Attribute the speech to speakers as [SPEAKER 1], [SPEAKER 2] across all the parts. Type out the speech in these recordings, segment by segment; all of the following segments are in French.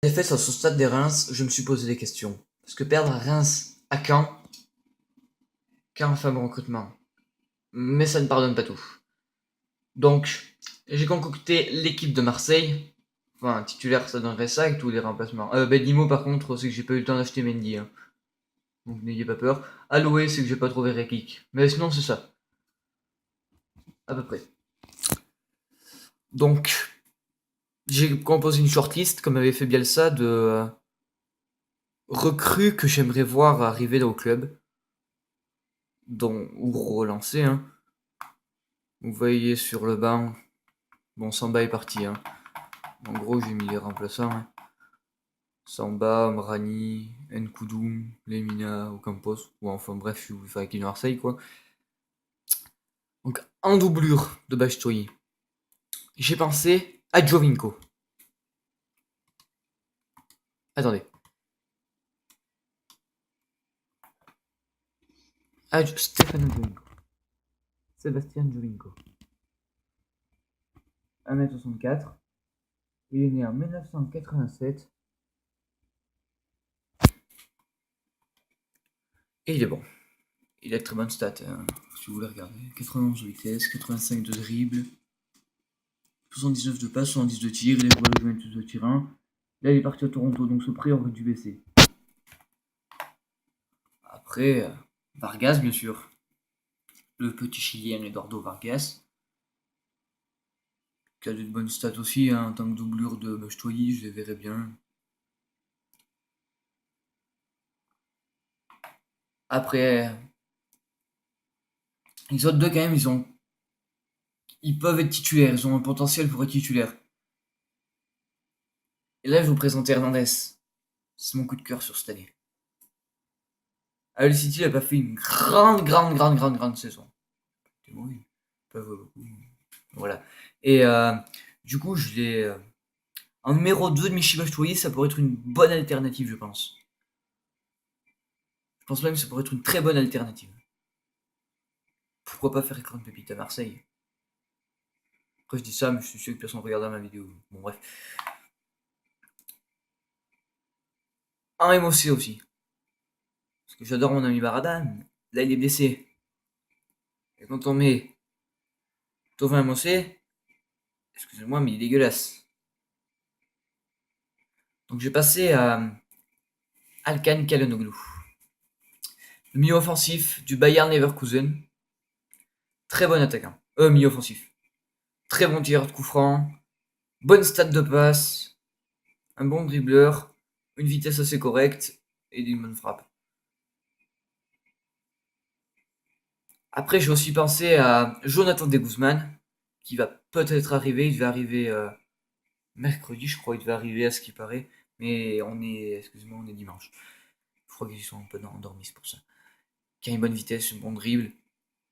[SPEAKER 1] En effet, sur ce stade des Reims, je me suis posé des questions. Parce que perdre à Reims à Caen, un fameux recrutement. Mais ça ne pardonne pas tout. Donc, j'ai concocté l'équipe de Marseille. Enfin, titulaire, ça donnerait ça avec tous les remplacements. Bedimo, par contre, c'est que j'ai pas eu le temps d'acheter Mendy. Hein. Donc n'ayez pas peur. Aloué, c'est que j'ai pas trouvé Rekik. Mais sinon, c'est ça. À peu près. Donc, j'ai composé une shortlist, comme avait fait Bielsa, de recrues que j'aimerais voir arriver au club. Ou relancer. Hein. Vous voyez sur le banc, bon, Samba est parti. Hein. En gros, j'ai mis les remplaçants. Hein. Samba, Mrani, Nkoudoum, Lemina, Ocampos. Ou enfin bref, je vous fais avec Marseille quoi. Donc en doublure de Bastoyi, j'ai pensé à Jovinko. Attendez. Stéphane Jovinko. Sébastien Jovinko. 1m64. Il est né en 1987. Et il est bon. Il a de très bonnes stats, hein, si vous voulez regarder. 91 de vitesse, 85 de dribble, 79 de passe, 70 de tir, il est joué à Juventus de Turin. Là, il est parti à Toronto, donc ce prix aurait dû baisser. Après, Vargas, bien sûr. Le petit Chilien Eduardo Vargas. Qui a de bonnes stats aussi, hein, en tant que doublure de Bastoyi, je les verrais bien. Après, les autres deux, quand même, ils peuvent être titulaires, ils ont un potentiel pour être titulaires. Et là, je vous présente Hernandez. C'est mon coup de cœur sur cette année. Hull City n'a pas fait une grande saison. C'est mauvais. Pas beaucoup. Voilà. Et du coup, je l'ai. En numéro 2 de Michy Bastoyi, ça pourrait être une bonne alternative, je pense. Je pense même que ça pourrait être une très bonne alternative. Pourquoi pas faire écran de pépite à Marseille? Après, je dis ça, mais je suis sûr que personne regardera ma vidéo. Bon, bref. Un MOC aussi. Parce que j'adore mon ami Baradan. Là, il est blessé. Et quand on met Tovin MOC, excusez-moi, mais il est dégueulasse. Donc, j'ai passé à Alkan Kalanoglou. Le milieu offensif du Bayern Leverkusen. Très bon attaquant. Milieu offensif. Très bon tireur de coup franc. Bonne stat de passe. Un bon dribbleur. Une vitesse assez correcte. Et une bonne frappe. Après, j'ai aussi pensé à Jonathan De Guzman, qui va peut-être arriver. Il devait arriver mercredi, je crois. Il devait arriver à ce qui paraît. Mais excusez-moi, on est dimanche. Je crois qu'ils sont un peu endormis, c'est pour ça. Qui a une bonne vitesse, un bon dribble.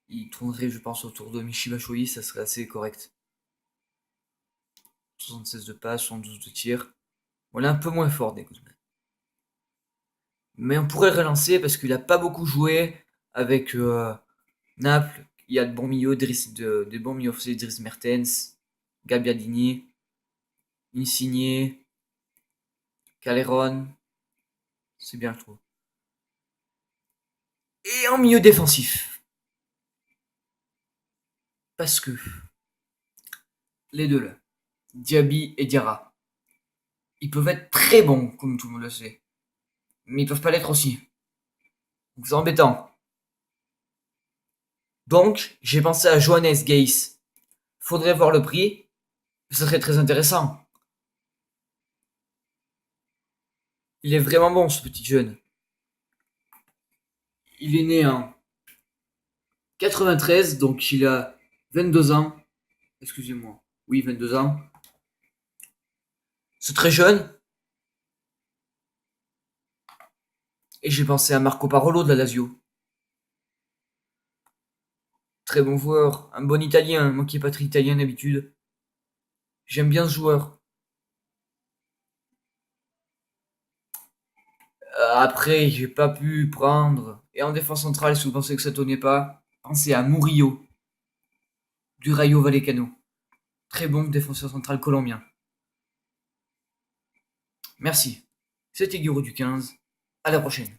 [SPEAKER 1] Il tournerait, je pense, autour de Michy Batshuayi, ça serait assez correct. 76 de passe, 72 de tir. Voilà, un peu moins fort des Guzman. Mais on pourrait le relancer parce qu'il a pas beaucoup joué avec Naples. Il y a de bons milieux, des bons milieux offensifs, Dries Mertens, Gabbiadini, Insigne, Calderon. C'est bien, je trouve. Et en milieu défensif. Parce que les deux là, Diaby et Diarra, ils peuvent être très bons, comme tout le monde le sait. Mais ils peuvent pas l'être aussi. Donc c'est embêtant. Donc, j'ai pensé à Johannes Geiss. Faudrait voir le prix. Ça serait très intéressant. Il est vraiment bon, ce petit jeune. Il est né en 93, donc il a 22 ans. Excusez-moi. Oui, 22 ans. C'est très jeune. Et j'ai pensé à Marco Parolo de la Lazio. Très bon joueur. Un bon italien. Moi qui n'ai pas très italien d'habitude. J'aime bien ce joueur. Après, j'ai pas pu prendre. Et en défense centrale, si vous pensez que ça tenait pas, pensez à Murillo. Du Rayo Vallecano. Très bon défenseur central colombien. Merci. C'était Guiraud du 15. À la prochaine.